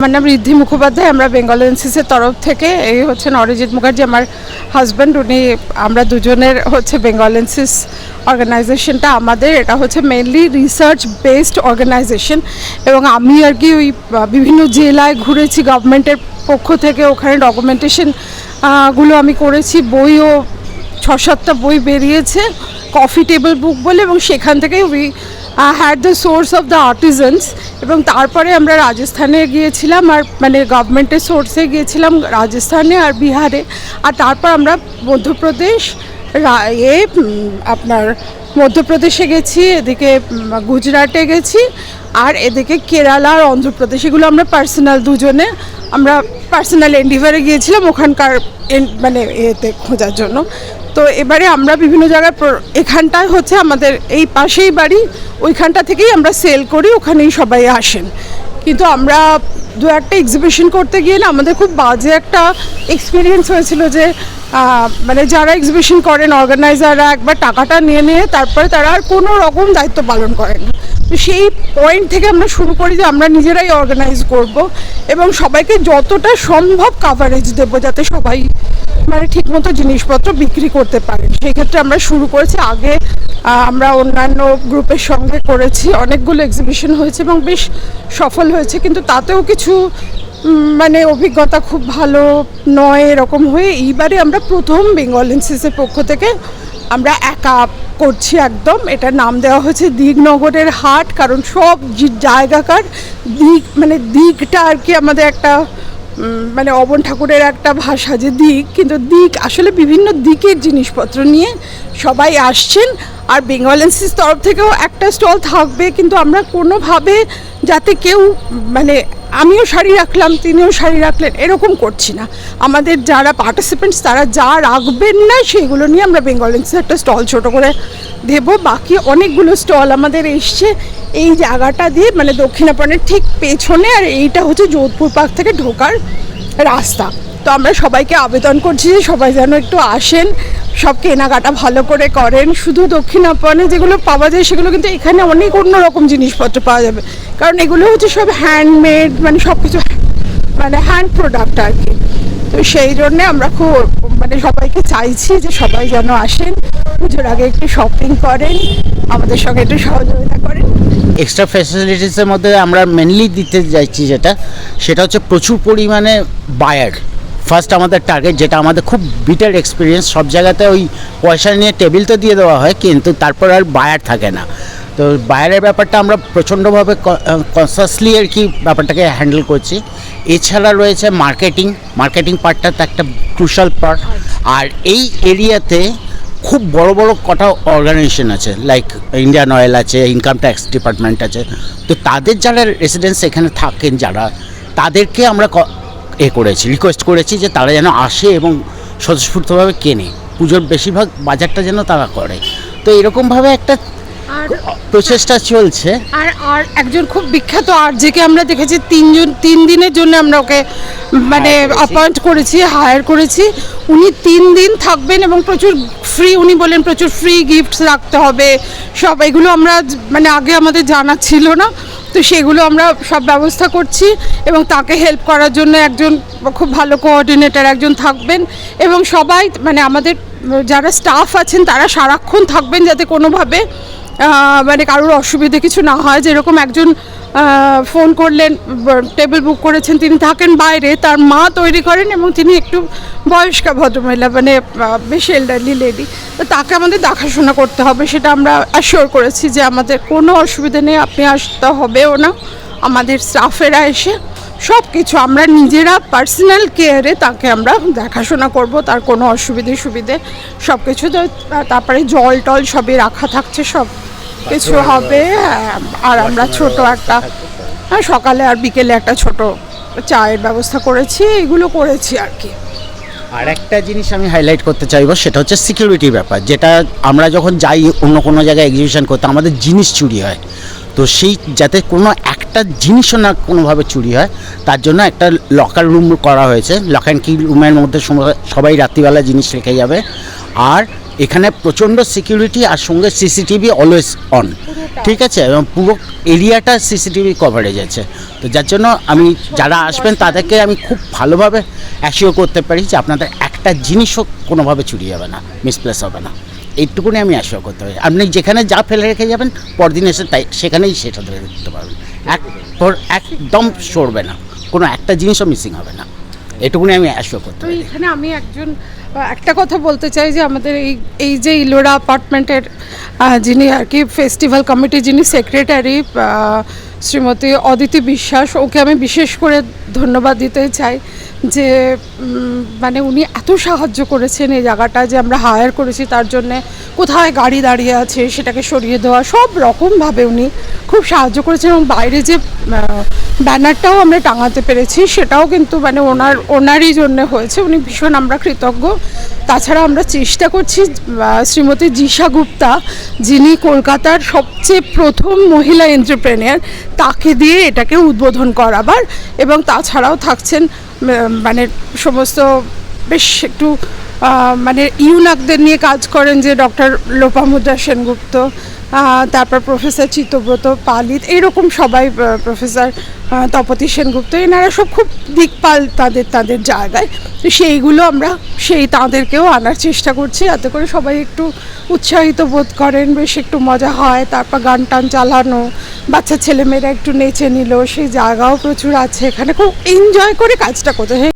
আমার নাম ঋদ্ধি মুখোপাধ্যায়। আমরা বেঙ্গল এনসিসির তরফ থেকে, এই হচ্ছেন অরিজিৎ মুখার্জি আমার হাজব্যান্ড, উনি আমরা দুজনের হচ্ছে বেঙ্গল এনসিস অর্গানাইজেশনটা আমাদের। এটা হচ্ছে মেনলি রিসার্চ বেসড অর্গানাইজেশন এবং আমি আর কি ওই বিভিন্ন জেলায় ঘুরেছি গভর্নমেন্টের পক্ষ থেকে, ওখানে ডকুমেন্টেশন গুলো আমি করেছি। বইও 6-7টা বই বেরিয়েছে, কফি টেবিল বুক বলে, এবং সেখান থেকে we had the source of the artisans. এবং তারপরে আমরা রাজস্থানে গিয়েছিলাম, আর মানে গভর্নমেন্টের সোর্সে গিয়েছিলাম রাজস্থানে আর বিহারে। আর তারপর আমরা মধ্যপ্রদেশ আপনার মধ্যপ্রদেশে গেছি, এদিকে গুজরাটে গেছি, আর এদিকে কেরালা আর অন্ধ্রপ্রদেশ। এগুলো আমরা পার্সোনাল দুজনে আমরা পার্সোনাল এন্ডিভারে গিয়েছিলাম ওখানকার মানে এতে খোঁজার জন্য। তো এবারে আমরা বিভিন্ন জায়গায়, এখানটায় হচ্ছে আমাদের এই পাশেই বাড়ি, ওইখানটা থেকেই আমরা সেল করি, ওখানেই সবাই আসেন। কিন্তু আমরা দু একটা এক্সিবিশন করতে গিয়ে না আমাদের খুব বাজে একটা এক্সপিরিয়েন্স হয়েছিল যে মানে যারা এক্সিবিশন করেন অর্গানাইজাররা একবার টাকাটা নিয়ে তারপরে তারা আর কোনো রকম দায়িত্ব পালন করেন না। তো সেই পয়েন্ট থেকে আমরা শুরু করি যে আমরা নিজেরাই অর্গানাইজ করব এবং সবাইকে যতটা সম্ভব কাভারেজ দেবো যাতে সবাই মানে ঠিকমতো জিনিসপত্র বিক্রি করতে পারেন। সেই ক্ষেত্রে আমরা শুরু করেছি। আগে আমরা অন্যান্য গ্রুপের সঙ্গে করেছি, অনেকগুলো এক্সিবিশন হয়েছে এবং বেশ সফল হয়েছে, কিন্তু তাতেও কিছু মানে অভিজ্ঞতা খুব ভালো নয় এরকম হয়ে এইবারে আমরা প্রথম বেঙ্গল এনসিসির পক্ষ থেকে আমরা একা করছি একদম। এটার নাম দেওয়া হয়েছে দিগনগরের হাট, কারণ সব জায়গাকার দিক মানে দিকটা আর কি আমাদের একটা মানে অবন ঠাকুরের একটা ভাষা যে দিক, কিন্তু দিক আসলে বিভিন্ন দিকের জিনিসপত্র নিয়ে সবাই আসছেন। আর বেঙ্গল এনসিসির তরফ থেকেও একটা স্টল থাকবে, কিন্তু আমরা কোনোভাবে যাতে কেউ মানে আমিও শাড়ি রাখলাম তিনিও শাড়ি রাখলেন এরকম করছি না। আমাদের যারা পার্টিসিপেন্টস তারা যা রাখবেন না সেইগুলো নিয়ে আমরা বেঙ্গল এনসিসির একটা স্টল ছোটো করে দেবো। বাকি অনেকগুলো স্টল আমাদের এসছে এই জায়গাটা দিয়ে, মানে দক্ষিণাপনের ঠিক পেছনে, আর এইটা হচ্ছে যোধপুর পার্ক থেকে ঢোকার রাস্তা। তো আমরা সবাইকে আবেদন করছি যে সবাই যেন একটু আসেন, সব কেনাকাটা ভালো করে করেন। শুধু দক্ষিণাপনে যেগুলো পাওয়া যায় সেগুলো কিন্তু এখানে অনেক অন্যরকম জিনিসপত্র পাওয়া যাবে, কারণ এগুলো হচ্ছে সব হ্যান্ডমেড, মানে সব কিছু মানে হ্যান্ড প্রোডাক্ট আর কি। তো সেই জন্যে আমরা খুব মানে সবাইকে চাইছি যে সবাই যেন আসেন, পুজোর আগে একটু শপিং করেন, আমাদের সঙ্গে একটু সহযোগিতা করেন। এক্সট্রা ফ্যাসিলিটিসের মধ্যে আমরা মেনলি দিতে চাইছি সেটা হচ্ছে প্রচুর পরিমাণে বায়ার। ফার্স্ট আমাদের টার্গেট, যেটা আমাদের খুব বিটার এক্সপিরিয়েন্স, সব জায়গাতে ওই পয়সা নিয়ে টেবিল তো দিয়ে দেওয়া হয় কিন্তু তারপর আর বায়ার থাকে না। তো বায়ারের ব্যাপারটা আমরা প্রচণ্ডভাবে কনসাসলি আর কি ব্যাপারটাকে হ্যান্ডেল করছি। এছাড়া রয়েছে মার্কেটিং পার্টটা তো একটা ক্রুশাল পার্ট। আর এই এরিয়াতে খুব বড় বড় কটা অর্গানাইজেশন আছে, লাইক ইন্ডিয়ান অয়েল আছে, ইনকাম ট্যাক্স ডিপার্টমেন্ট আছে। তো তাদের যারা রেসিডেন্টস এখানে থাকেন যারা, তাদেরকে আমরা রিকোয়েস্ট করেছি যে তারা যেন আসে এবং স্বতঃস্ফূর্তভাবে কেনে, পুজোর বেশিরভাগ বাজারটা যেন তারা করে। তো এরকমভাবে একটা প্রচেষ্টা চলছে। আর একজন খুব বিখ্যাত আরজেকে আমরা দেখেছি 3 দিনের জন্য আমরা ওকে মানে অ্যাপয়েন্ট করেছি, হায়ার করেছি। উনি 3 দিন থাকবেন এবং প্রচুর ফ্রি, উনি বলেন প্রচুর ফ্রি গিফটস রাখতে হবে সব। এগুলো আমরা মানে আগে আমাদের জানা ছিল না, তো সেগুলো আমরা সব ব্যবস্থা করছি। এবং তাকে হেল্প করার জন্য একজন খুব ভালো কোঅর্ডিনেটর একজন থাকবেন, এবং সবাই মানে আমাদের যারা স্টাফ আছেন তারা সারাক্ষণ থাকবেন যাতে কোনোভাবে মানে কারোর অসুবিধে কিছু না হয়। যেরকম একজন ফোন করলেন, টেবিল বুক করেছেন, তিনি থাকেন বাইরে, তার মা তৈরি করেন এবং তিনি একটু বয়স্কা ভদ্রমহিলা, মানে বেশ এল্ডারলি লেডি। তো তাকে আমাদের দেখাশোনা করতে হবে, সেটা আমরা অ্যাসিওর করেছি যে আমাদের কোনো অসুবিধা নেই, আপনি আসতে হবেও না। আমাদের স্টাফেরা এসে সব কিছু আমরা নিজেরা পার্সোনাল কেয়ারে তাকে আমরা দেখাশোনা করব, তার কোনো সুবিধে সব কিছু। তারপরে জল টল সবই রাখা থাকছে, সব কিছু হবে। আর আমরা ছোট একটা সকালে আর বিকেলে একটা ছোট চায়ের ব্যবস্থা করেছি, এগুলো করেছি আর কি। আর একটা জিনিস আমি হাইলাইট করতে চাইবো, সেটা হচ্ছে সিকিউরিটির ব্যাপার। যেটা আমরা যখন যাই অন্য কোনো জায়গায় এক্সিবিশন করতে, আমাদের জিনিস চুরি হয়। তো সেই যাতে কোনো একটা জিনিসও না কোনোভাবে চুরি হয় তার জন্য একটা লকার রুম করা হয়েছে। লক অ্যান্ড কি রুমের মধ্যে সবাই রাত্রিবেলা জিনিস রেখে যাবে। আর এখানে প্রচণ্ড সিকিউরিটি আর সঙ্গে সিসিটিভি অলওয়েজ অন, ঠিক আছে, এবং পুরো এরিয়াটা সিসিটিভি কভারেজ আছে। তো যার জন্য আমি যারা আসবেন তাদেরকে আমি খুব ভালোভাবে অ্যাসিওর করতে পারি যে আপনাদের একটা জিনিসও কোনোভাবে চুরি হবে না, মিসপ্লেস হবে না, এইটুকুনি আমি অ্যাসিওর করতে পারি। আপনি যেখানে যা ফেলে রেখে যাবেন পরদিন এসে তাই সেখানেই সেটা ধরে দেখতে পারবেন, একদম সরবে না, কোনো একটা জিনিসও মিসিং হবে না, এটুকুনি আমি অ্যাসিওর করতে তো পারি। এখানে আমি একটা কথা বলতে চাই যে আমাদের এই যে ইলোরা অ্যাপার্টমেন্টের যিনি আর কি ফেস্টিভ্যাল কমিটি যিনি সেক্রেটারি শ্রীমতী অদিতি বিশ্বাস, ওকে আমি বিশেষ করে ধন্যবাদ দিতে চাই যে মানে উনি এত সাহায্য করেছেন এই জায়গাটা যে আমরা হায়ার করেছি তার জন্যে, কোথায় গাড়ি দাঁড়িয়ে আছে সেটাকে সরিয়ে দেওয়া, সব রকমভাবে উনি খুব সাহায্য করেছেন। এবং বাইরে যে ব্যানারটাও আমরা টাঙাতে পেরেছি সেটাও কিন্তু মানে ওনারই জন্য হয়েছে, উনি ভীষণ আমরা কৃতজ্ঞ। তাছাড়া আমরা চেষ্টা করছি শ্রীমতী জিশা গুপ্তা, যিনি কলকাতার সবচেয়ে প্রথম মহিলা এন্টারপ্রেনিয়ার, তাকে দিয়ে এটাকে উদ্বোধন করাবার। এবং তাছাড়াও থাকছেন মানে সমস্ত বেশ একটু মানে ইউনাকদের নিয়ে কাজ করেন যে ডক্টর লোপামুদ্রা সেনগুপ্ত, তারপর প্রফেসর চিত্তব্রত পালিত, এইরকম সবাই, প্রফেসর তপতী সেনগুপ্ত, এনারা সব খুব দিকপাল তাদের জায়গায়। তো সেইগুলো আমরা তাদেরকেও আনার চেষ্টা করছি যাতে করে সবাই একটু উৎসাহিত বোধ করেন, বেশ একটু মজা হয়। তারপর গান টান চালানো, বাচ্চা ছেলেমেয়েরা একটু নেচে নিল, সেই জায়গাও প্রচুর আছে, এখানে খুব এনজয় করে কাজটা করতে হয়।